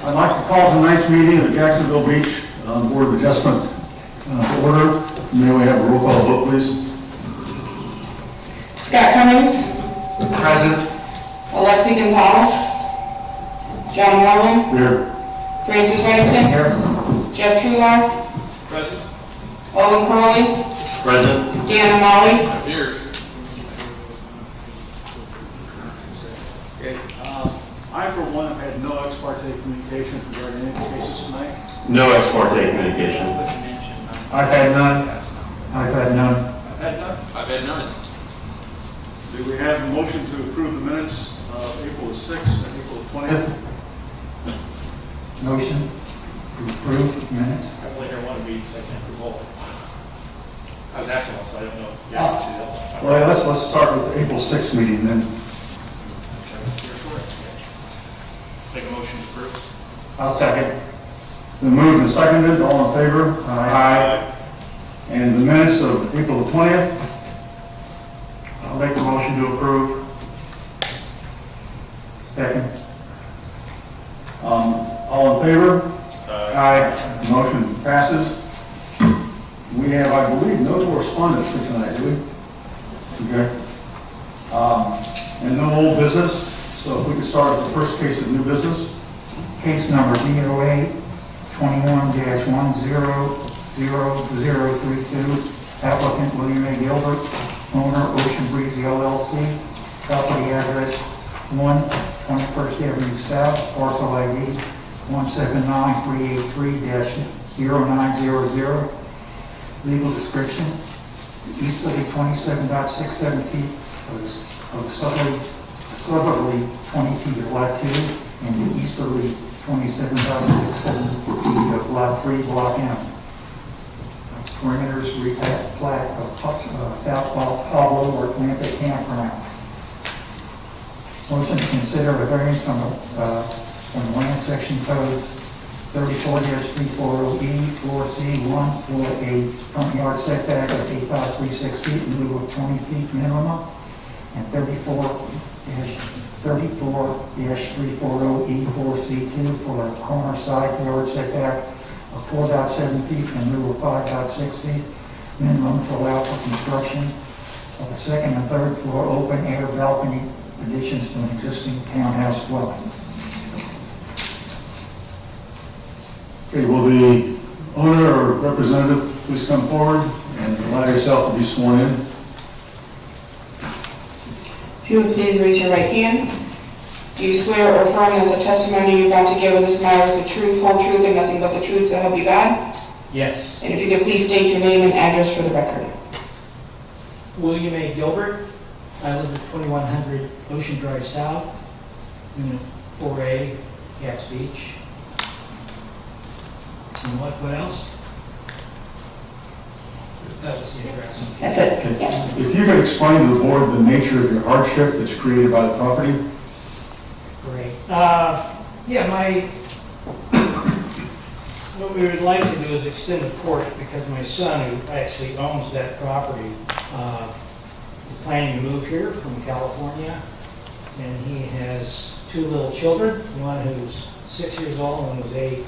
I'd like to call tonight's meeting of Jacksonville Beach Board of Adjustment to order. May we have a roll call vote, please? Scott Cummings. Present. Alexi Gonzalez. John Moreland. Here. Francis Reddington. Here. Jeff Trular. Present. Owen Crowley. Present. Dan Amali. Here. Okay. I, for one, have had no ex parte communication regarding any cases tonight. No ex parte communication. I've had none. I've had none. I've had none. I've had none. Do we have a motion to approve the minutes of April 6th and April 20th? Motion to approve minutes. I've only heard one meeting, so I can't approve all. I was excellent, so I don't know. Yeah, Well, let's start with the April 6th meeting then. Make a motion to approve. I'll second. The moved and seconded, all in favor? Aye. And the minutes of April 20th? I'll make the motion to approve. Second. All in favor? Aye. Motion passes. We have, I believe, no correspondence for tonight, do we? Okay. And no old business, so if we could start with the first case of new business. Case number BOA 21-100032, applicant William A. Gilbert, owner Ocean Breeze LLC, property address 121st Avenue South, parcel ID 179383-0900. Legal description: the easterly 27.67 feet of the southerly 20 feet of Lot 2, and the easterly 27.67 feet of Lot 3, Block M. Perimeters replat of South Pablo or Atlanta Campground. Motion to consider a variance from land section codes 34-340E, 4C1 for a front yard setback of 8.36 feet in lieu of 20 feet minimum, and 34-340E, 4C2 for a corner side yard setback of 4.7 feet in lieu of 5.6 feet minimum to allow for construction of a second and third floor open air balcony additions to an existing townhouse dwelling. Okay, will the owner or representative please come forward and allow yourself to be sworn in? If you would please raise your right hand. Do you swear or affirm that the testimony you're about to give in this matter is the truth, whole truth, and nothing but the truth, so help you God? Yes. And if you could please state your name and address for the record. William A. Gilbert. I live at 2100 Ocean Drive South, Unit 4A, Gax Beach. And what else? That was the address. That's it. Okay. Yeah. If you could explain to the board the nature of your hardship that's created by the property? Great. What we would like to do is extend the porch because my son, who actually owns that property, is planning to move here from California, and he has two little children, one who's 6 years old and one who's 8,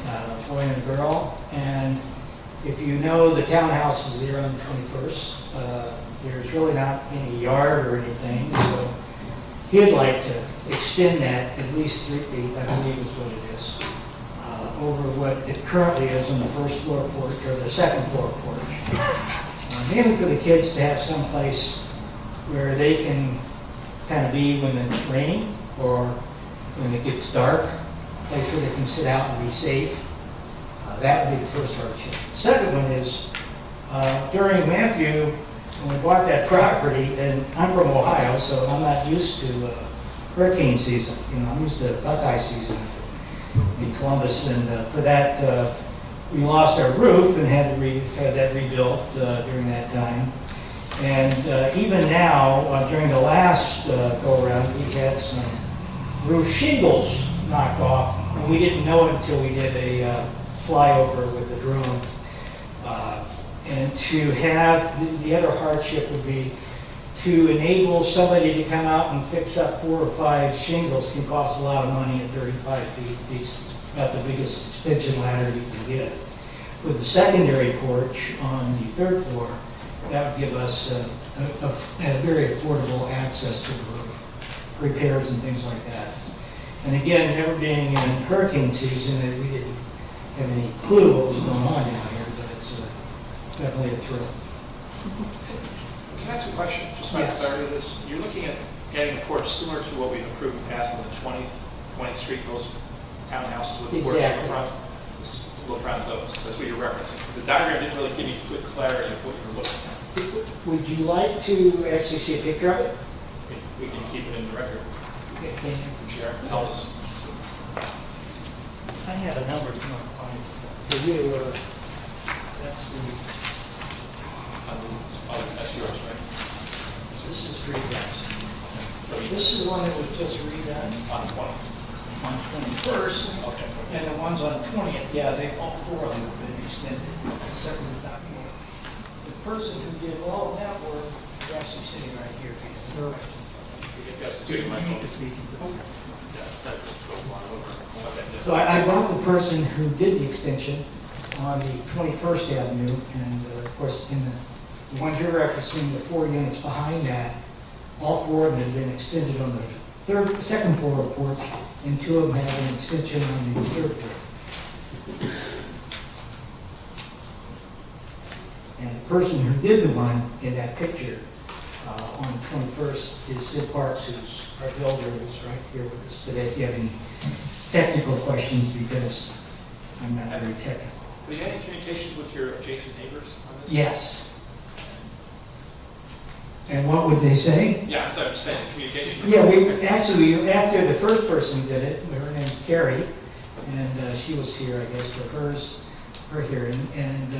a boy and a girl. And if you know the townhouse is there on the 21st, there's really not any yard or anything, so he'd like to extend that at least 3 feet, I believe is what it is, over what it currently is on the first floor porch or the second floor porch. Mainly for the kids to have some place where they can kind of be when it's raining or when it gets dark, a place where they can sit out and be safe. That would be the first hardship. The second one is during Matthew, when we bought that property, and I'm from Ohio, so I'm not used to hurricane season. I'm used to Buckeye season in Columbus, and for that we lost our roof and had to have that rebuilt during that time. And even now, during the last go-around, we had some roof shingles knocked off, and we didn't know it until we did a flyover with the drone. And to have, the other hardship would be to enable somebody to come out and fix up 4 or 5 shingles can cost a lot of money at 35 feet. It's about the biggest extension ladder you can get. With the secondary porch on the 3rd floor, that would give us a very affordable access to the roof, repairs and things like that. And again, never being in hurricane season, we didn't have any clue what was going on down here, but it's definitely a thrill. Can I ask a question, just for Yes. clarity of this? You're looking at getting a porch similar to what we've approved in the past on the 20th Street, those townhouses with the porch in the Exactly. front? Just look around those, that's what you're referencing. The diagram didn't really give me good clarity of what you were looking at. Would you like to actually see a picture of it? If we can keep it in the record, Okay. you can share, tell us. I have a number if you want to find it. For you, that's the, That's yours, right? this is for you guys. This is the one that was just redone On 20. on 21st, Okay. and the ones on 20th, yeah, they, all 4 of them have been extended, except for the document. The person who did all of that work is actually sitting right here. Yes, it's good, Michael. So I brought the person who did the extension on the 21st Avenue, and of course, in the ones you're referencing, the 4 units behind that, all 4 of them have been extended on the second floor of porch, and 2 of them have an extension on the 3rd floor. And the person who did the one in that picture on 21st is Sid Parks, who's our builder, who's right here with us today. If you have any technical questions, because I'm not very technical. Have you had any communications with your adjacent neighbors on this? Yes. And what would they say? Yeah, I'm sorry, I'm saying communication. Yeah, we after the first person did it, her name's Carrie, and she was here, I guess, for her hearing, and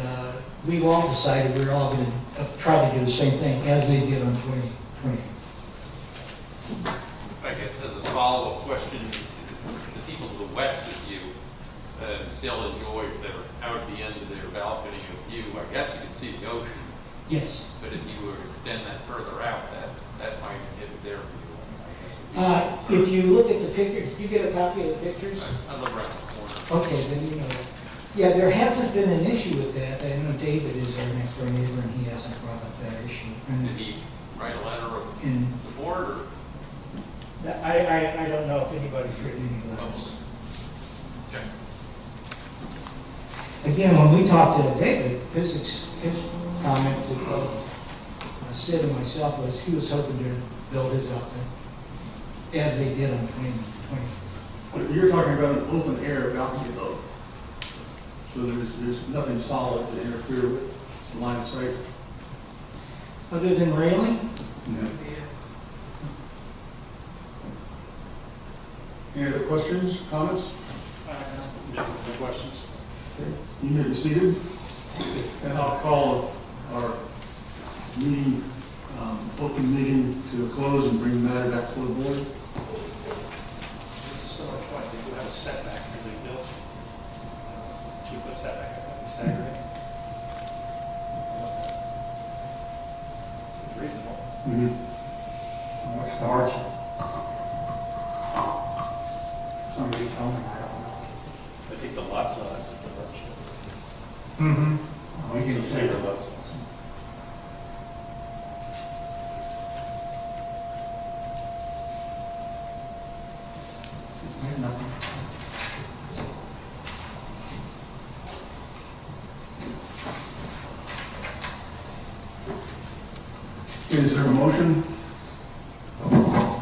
we've all decided we're all going to try to do the same thing as they did on 2020. I guess as a follow-up question, the people to the west of you still enjoy, if they're out at the end of their balcony of view, I guess you can see the ocean, Yes. but if you were to extend that further out, that might inhibit their view. If you look at the picture, did you get a copy of the pictures? I live around the corner. Okay, then you know. Yeah, there hasn't been an issue with that. I know David is our next door neighbor, and he hasn't brought up that issue. Did he write a letter of And support, or? I don't know if anybody's written any letters. Okay. Again, when we talked to David, his comment to both Sid and myself was he was hoping to build his out there, as they did on 2020. You're talking about an open air balcony though. So there's nothing solid to interfere with, the line of sight. Other than railing? Yeah. Any other questions, comments? No questions? Okay. You may be seated. And I'll call our meeting, open meeting to a close and bring the matter back to the board. This is so much fun, they do have a setback because they built 2-foot setback, staggering. Seems reasonable. What's the hardship? Somebody told me, I don't know. I think the lot size is the hardship. We can say Bigger that. lot size. Nothing. Is there a motion? I'd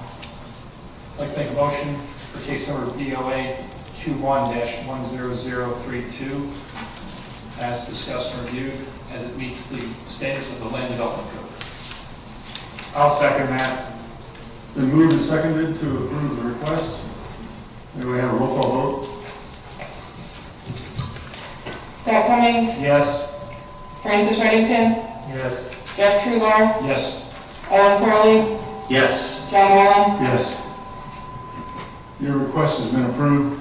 like to make a motion for case number BOA 21-10032, as discussed and reviewed, as it meets the standards of the Land Development Code. I'll second that. Been moved and seconded to approve the request. May we have a roll call vote? Scott Cummings, Yes. Francis Reddington, Yes. Jeff Trular, Yes. Ellen Curley, Yes. John Moran. Yes. Your request has been approved.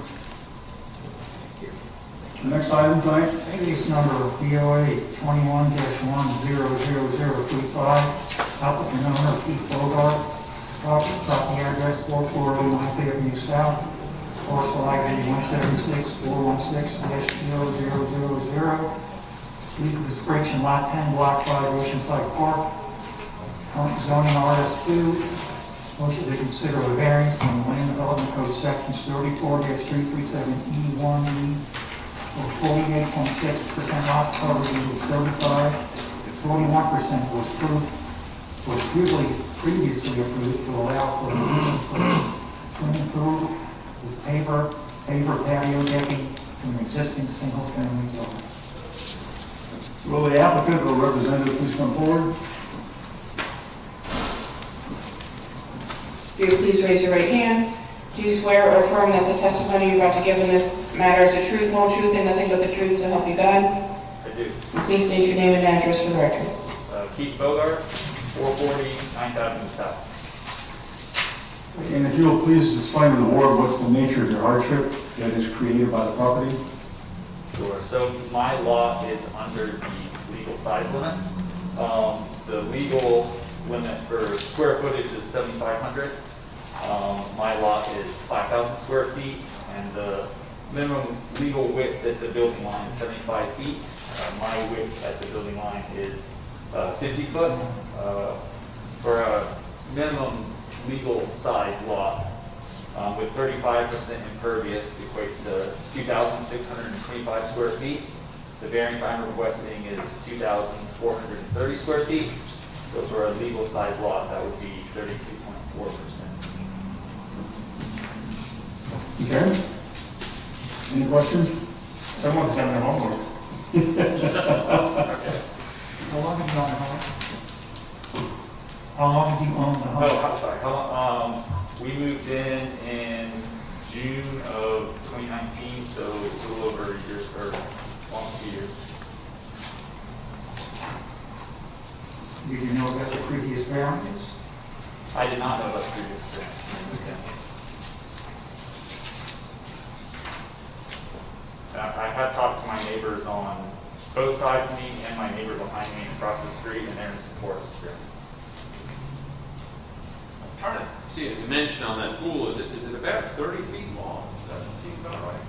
The next item tonight, Case number BOA 21-10035, applicant owner Keith Bogart, property address 4409 Avenue South, parcel ID 176-416-0000, legal description lot 10, block 5, Oceanside Park, current zoning RS2, motion to consider a variance from Land Development Code sections 34-337E1E, or 48.6% lot coverage was 35, 41% was previously approved to allow for the addition of swimming pool with paver patio decking to an existing single-family dwelling. will the applicant or representative please come forward? If you would please raise your right hand. Do you swear or affirm that the testimony you're about to give in this matter is the truth, whole truth, and nothing but the truth, so help you God? I do. Please state your name and address for the record. Keith Bogart, 440 9th Avenue South. And if you will please explain to the board what's the nature of your hardship that is created by the property? Sure. So my lot is under the legal size limit. The legal limit for square footage is 7,500. My lot is 5,000 square feet, and the minimum legal width at the building line is 75 feet. My width at the building line is 50 foot. For a minimum legal size lot with 35% impervious equates to 2,625 square feet. The variance I'm requesting is 2,430 square feet. So for a legal size lot, that would be 32.4%. Okay. Any questions? Someone's done their homework. How long have you owned the home? How long have you owned the home? Oh, I'm sorry. We moved in June of 2019, so a little over a year, or almost 2 years. Did you know about the previous variance? I did not know about the previous experience. I have talked to my neighbors on both sides of me and my neighbor behind me across the street, and they're in support of this variance. I'm trying to see a dimension on that pool. Is it about 30 feet long? Does that seem about right?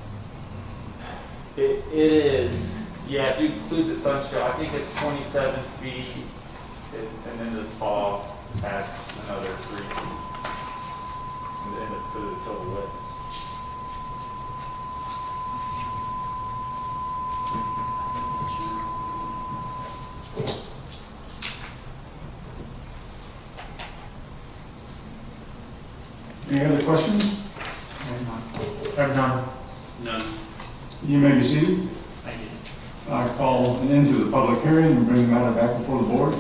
It is, yeah, if you include the sunshine, I think it's 27 feet, and then the spa adds another 3 feet. And then for the total width. Any other questions? I've done. None. You may be seated. Thank you. I call an end to the public hearing and bring the matter back before the board.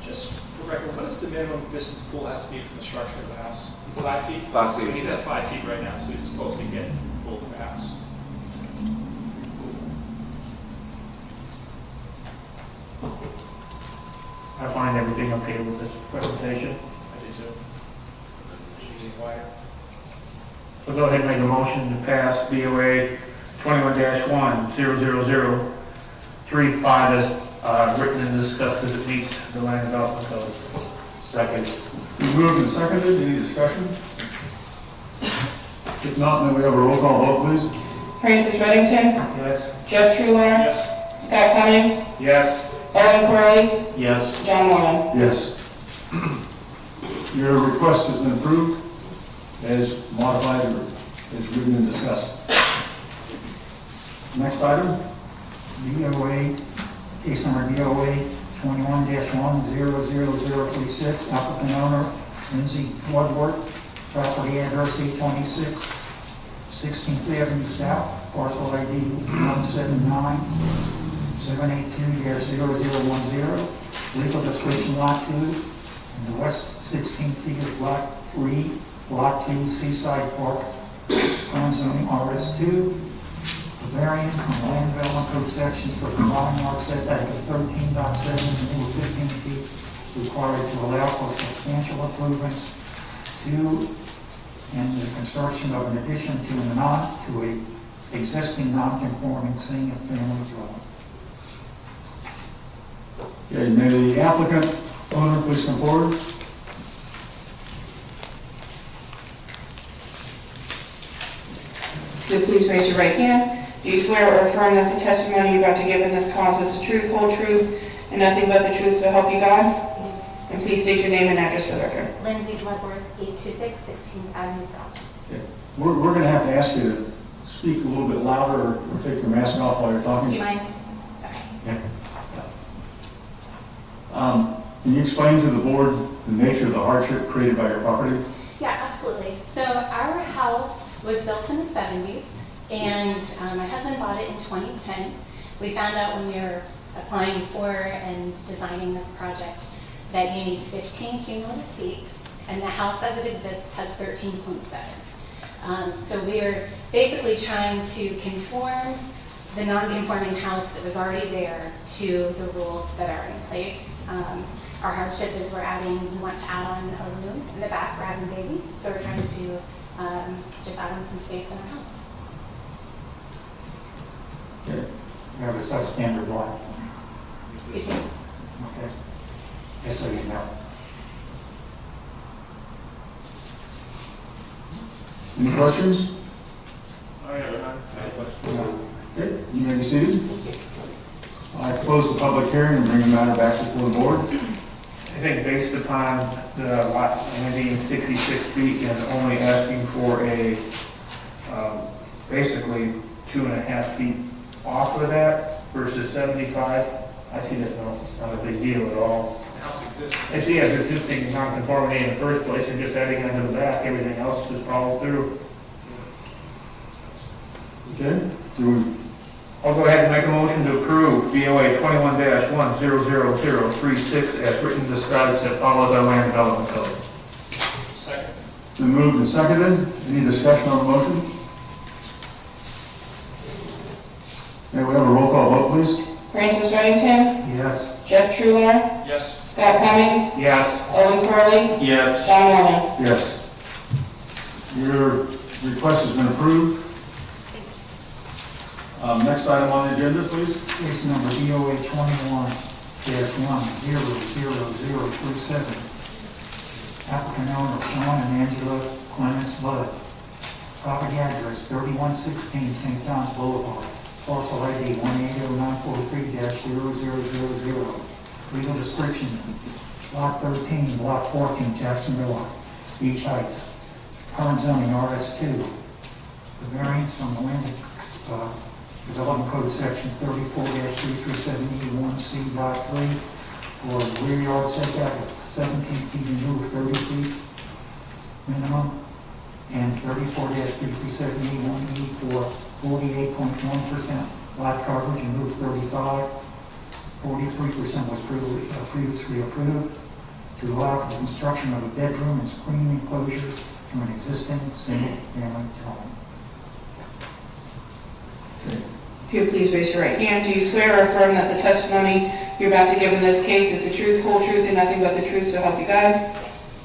Just for record, what is the minimum distance the pool has to be from the structure of the house? 5 feet? 5 feet, So he's yeah. at 5 feet right now, so he's supposed to get pulled from the house. I find everything okay with this presentation. I did too. Should be wider. So go ahead and make a motion to pass BOA 21-10035 as written and discussed because it meets the land development code. Second. Been moved and seconded. Any discussion? If not, then we have a roll call vote, please. Francis Reddington, Yes. Jeff Trular, Yes. Scott Cummings, Yes. Ellen Corley, Yes. John Moran. Yes. Your request has been approved as modified or as written and discussed. Next item. BOA, case number BOA 21-10036, applicant owner Lindsay Bloodworth, property address 826 16th Avenue South, parcel ID 179-782-0010, legal description lot 2, in the west 16 feet of lot 3, lot 2, Seaside Park, current zoning RS2, the variance from land development code sections for combined yard setback of 13.7 and 15 feet required to allow for substantial improvements to and the construction of an addition to a existing non-conforming single-family dwelling. Okay, may the applicant, owner, please come forward. Do you please raise your right hand? Do you swear or affirm that the testimony you're about to give in this cause is the truth, whole truth, and nothing but the truth, so help you God? And please state your name and address for the record. Lindsay Bloodworth, 826 16th Avenue South. Okay. We're going to have to ask you to speak a little bit louder or take your mask off while you're talking. Do you mind? Okay. Yeah. Can you explain to the board the nature of the hardship created by your property? Yeah, absolutely. So our house was built in the 70s, and my husband bought it in 2010. We found out when we were applying for and designing this project that you need 15 cumulative feet, and the house as it exists has 13.7. So we are basically trying to conform the non-conforming house that was already there to the rules that are in place. Our hardship is we want to add on a room in the back for having a baby, so we're trying to just add on some space in our house. Okay. You have a substandard lot. Excuse me. Okay. Just so you know. Any questions? I have none. Okay, you may be seated. I close the public hearing and bring the matter back before the board. I think based upon the lot only being 66 feet and only asking for a, basically 2.5 feet off of that versus 75, I see that, no, it's not a big deal at all. The house exists. I see as existing nonconformity in the first place and just adding onto the back, everything else is followed through. Okay, do we, I'll go ahead and make a motion to approve BOA 21-10036 as written describes that follows our land development code. Second. been moved and seconded. Any discussion on the motion? May we have a roll call vote, please? Francis Reddington, Yes. Jeff Trular, Yes. Scott Cummings, Yes. Owen Curley, Yes. Don Norman. Yes. Your request has been approved. Next item on the agenda, please. Case number BOA 21-1000037. Applicant owner Sean and Angela Clements Budd. Property address 3116 St. John's Boulevard. Parcel ID 1809443-0000. Legal description, Lot 13, Block 14, Jacksonville Beach Heights. Current zoning RS2. The variance on the land Development Code Sections 34-337E1C Lot 3 for rear yard setback of 17 feet in lieu of 30 feet minimum, and 34-337E1E for 48.1% lot coverage in lieu of 35. 43% was previously approved to allow for the construction of a bedroom and screen enclosure to an existing single-family dwelling. If you would please raise your right hand. Do you swear or affirm that the testimony you're about to give in this case is the truth, whole truth, and nothing but the truth, so help you God?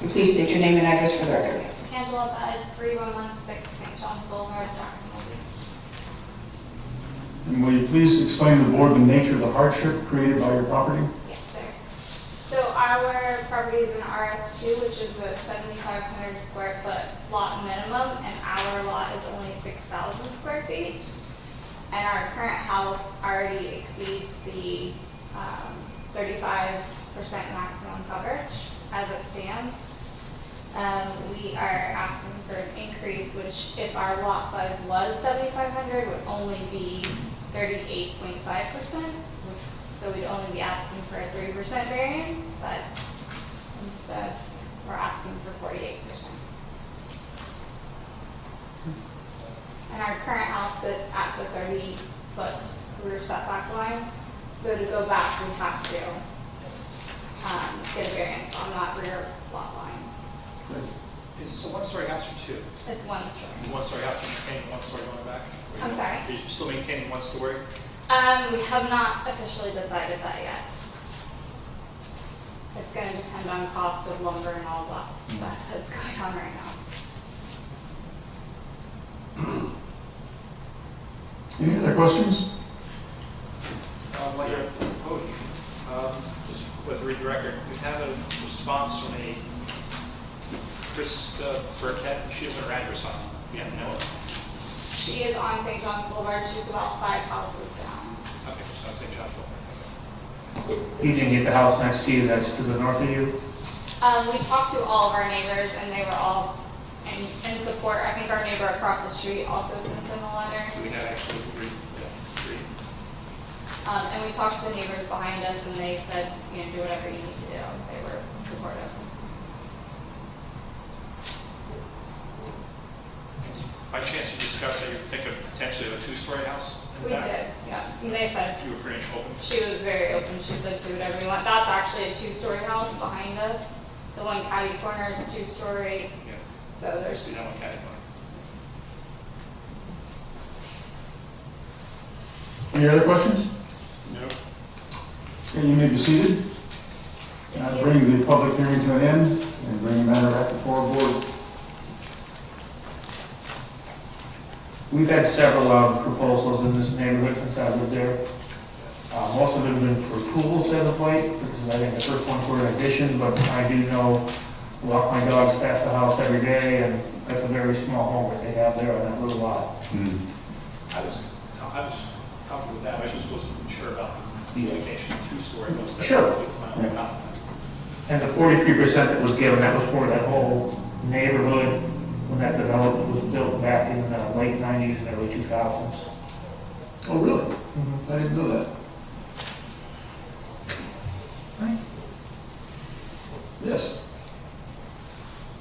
And please state your name and address for the record. Angela Budd, 3116 St. John's Boulevard, Jacksonville Beach. And will you please explain to the board the nature of the hardship created by your property? Yes, sir. So our property is an RS2, which is a 7,500 square foot lot minimum, and our lot is only 6,000 square feet. And our current house already exceeds the 35% maximum coverage as it stands. We are asking for an increase, which if our lot size was 7,500 would only be 38.5%, so we'd only be asking for a 3% variance, but instead we're asking for 48%. And our current house sits at the 30-foot rear setback line, so to go back we have to get a variance on that rear lot line. Is this a one-story house or two? It's one story. It's a one-story house, you're maintaining one story going back? I'm sorry? Are you still maintaining one story? We have not officially decided that yet. It's going to depend on cost of lumber and all that stuff that's going on right now. Any other questions? While you're at the podium, just with read the record, we have a response from a Chris Burkett. She has her address on. Yeah, no. She is on St. John's Boulevard. She's about 5 houses down. Okay, so I'll say John You didn't get the house next to you that's to the north of you? We talked to all of our neighbors, and they were all in support. I think our neighbor across the street also sent in a letter. Do we have actually three? Yeah, three. And we talked to the neighbors behind us, and they said, you know, do whatever you need to do. They were supportive. By chance, you discussed that you think of potentially a two-story house? in the We back? did, yeah. And they said, You were pretty open? she was very open. She said, do whatever you want. That's actually a 2-story house behind us. The one catty corner is 2-story. Yeah. So there's, So you don't want catty corner. Any other questions? No. Okay, you may be seated. And I bring the public hearing to an end and bring the matter back before our board. We've had several proposals in this neighborhood since I lived there. Most of them have been for approvals as of late, because I think the first one's for an addition, but I do know, walk my dogs past the house every day, and that's a very small home that they have there on that little lot. I was comfortable with that. I just wasn't sure about the implication of two-story. Was that Sure. was my only comment. And the 43% that was given, that was for that whole neighborhood when that development was built back in the late 90s and early 2000s. Oh, really? I didn't know that. Right. Yes.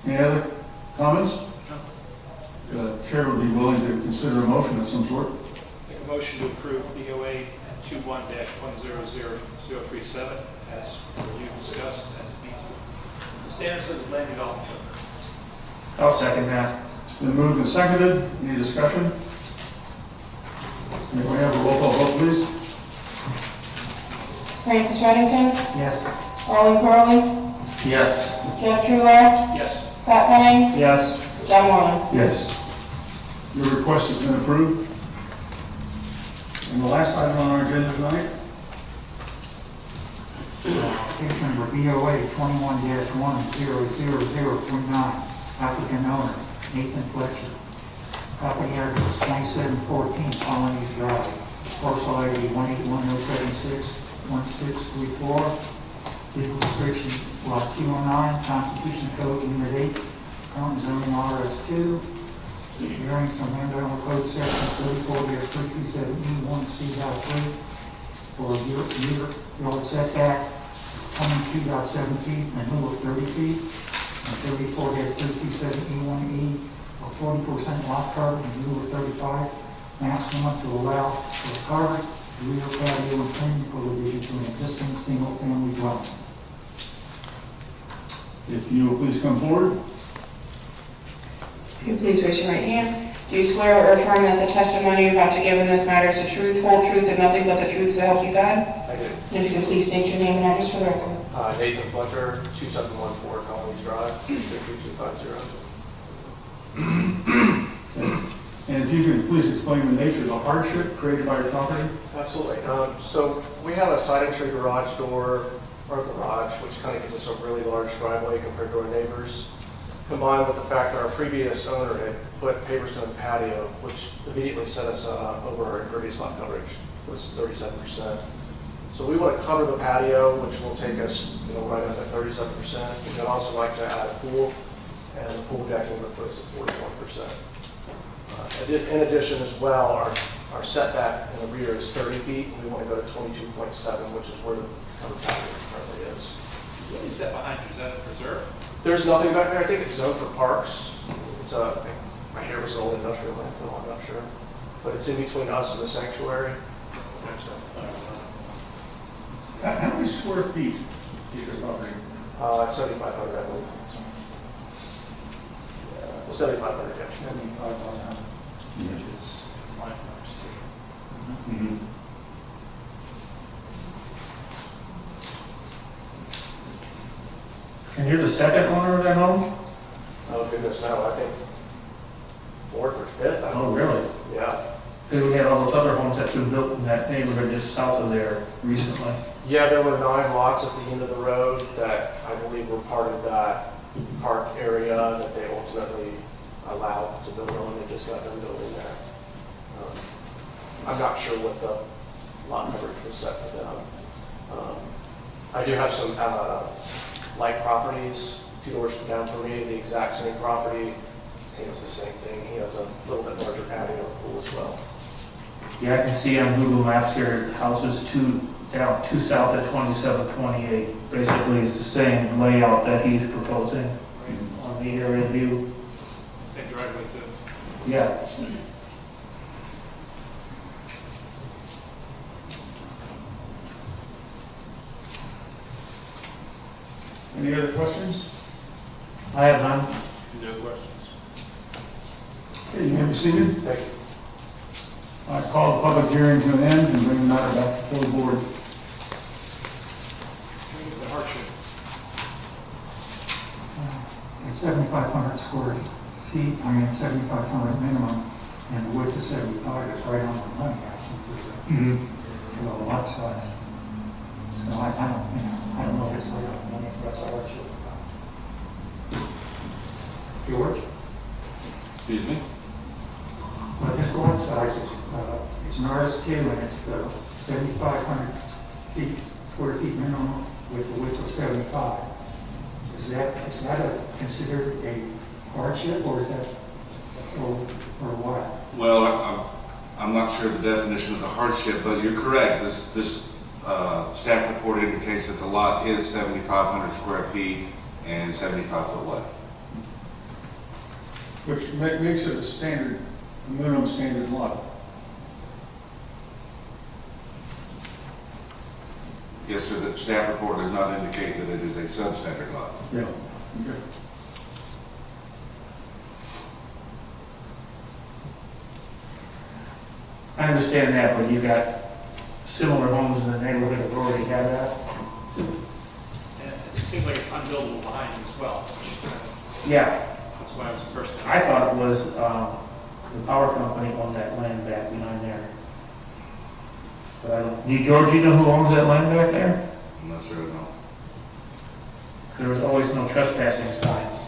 Any other comments? The chair would be willing to consider a motion of some sort. Make a motion to approve BOA 21-100037 as you discussed, as it meets the standards of the land development code. I'll second that. It's been moved and seconded. Any discussion? May we have a roll call vote, please? Francis Reddington, Yes. Ollie Curley, Yes. Jeff Truitt, Yes. Scott Cummings, Yes. John Moreland. Yes. Your request has been approved. And the last item on our agenda tonight? Case number BOA 21-10039, applicant owner Nathan Fletcher. Property address 2714 Colonies Drive, parcel ID 181076164, legal description lot 209, Constitution Code Unit 8, current zoning RS2, variance from Andover Code Section 34-337E1C.3 for a rear yard setback 22.7 feet in lieu of 30 feet, and 34-337E1E for 40% lot coverage in lieu of 35, maximum to allow for coverage, rear patio and trim for revision to an existing single-family dwelling. If you will please come forward. If you please raise your right hand. Do you swear or affirm that the testimony you're about to give in this matter is the truth, whole truth, and nothing but the truth so help you God? I do. And if you could please state your name and address for the record. Nathan Fletcher, 2714 Colonies Drive, 53250. And if you could please explain the nature of the hardship created by your property? Absolutely. So we have a side entry garage door, or garage, which kind of gives us a really large driveway compared to our neighbors, combined with the fact that our previous owner had put pavers in the patio, which immediately set us over our impervious lot coverage, was 37%. So we want to cover the patio, which will take us, right up at 37%. We'd also like to add a pool, and the pool decking would put us at 41%. In addition as well, our setback in the rear is 30 feet. We want to go to 22.7, which is where the covered patio currently is. What is that behind you? Is that a preserve? There's nothing back there. I think it's zoned for parks. It's my hair was an old industrial landfill, I'm not sure. But it's in between us and the sanctuary. How many square feet is your property? 7,500, I believe. 7,500, yeah. 75,000. Which is my first. Mm-hmm. And you're the second owner of that home? Oh goodness, no, I think fourth or fifth. I Oh, don't know. really? Yeah. Because we had all those other homes that's been built in that neighborhood just south of there recently. Yeah, there were 9 lots at the end of the road that I believe were part of that park area that they ultimately allowed to build on. They just got done building there. I'm not sure what the lot coverage was set for them. I do have some like properties 2 doors down from me, the exact same property. I think it's the same thing. He has a little bit larger patio and pool as well. Yeah, I can see on Google Maps here, houses two south at 2728. Basically, it's the same layout that he's proposing on the area view. Same driveway too. Yeah. Any other questions? I have none. No questions. Okay, you may be seated. Thank you. I call the public hearing to an end and bring the matter back before the board. The hardship. It's 7,500 square feet, I mean, 7,500 minimum, and the width is 75, it's right on the money, actually, for the lot size. So I don't know if it's right on the money, if that's a hardship. George? Excuse me? Well, this lot size is, it's an RS2, and it's 7,500 square feet minimum with the width of 75. Is that considered a hardship, or is that, or what? Well, I'm not sure the definition of the hardship, but you're correct. This staff report indicates that the lot is 7,500 square feet and 75 foot wide. Which makes it a standard, a minimum standard lot. Yes, sir, the staff report does not indicate that it is a substandard lot. Yeah. Okay. I understand that, but you got similar homes in the neighborhood that already have that. And it seems like it's unbuildable behind him as well, which Yeah, that's why I was first. I thought it was the power company owned that land back behind there. But I don't. George, you know who owns that land back there? I'm not sure, no. There was always no trespassing signs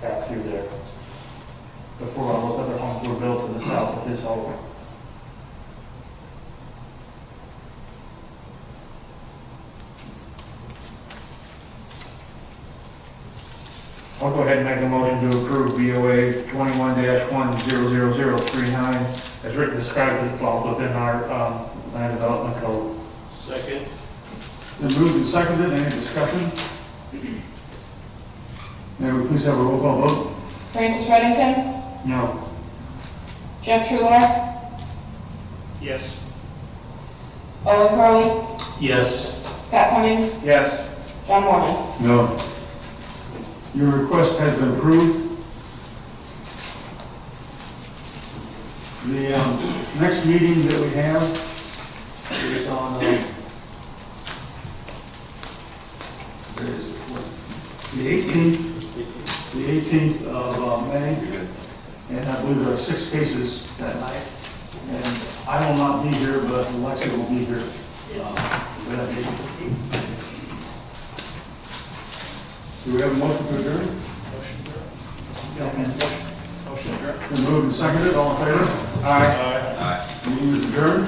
back through there before all those other homes were built to the south of his home. I'll go ahead and make a motion to approve BOA 21-1000039 as written described as it falls within our land development code. Second. Then moved and seconded, any discussion? May we please have a roll call vote? Francis Reddington, No. Jeff Trular, Yes. Owen Crowley, Yes. Scott Cummings, Yes. John Mormon. No. Your request has been approved. The next meeting that we have is on the 18th of May, and I believe there are 6 cases that night. And I will not be here, but Alexa will be here for that meeting. Do we have a motion to adjourn? Motion adjourned. Been moved and seconded, all in favor? Aye. Aye. Meeting is adjourned.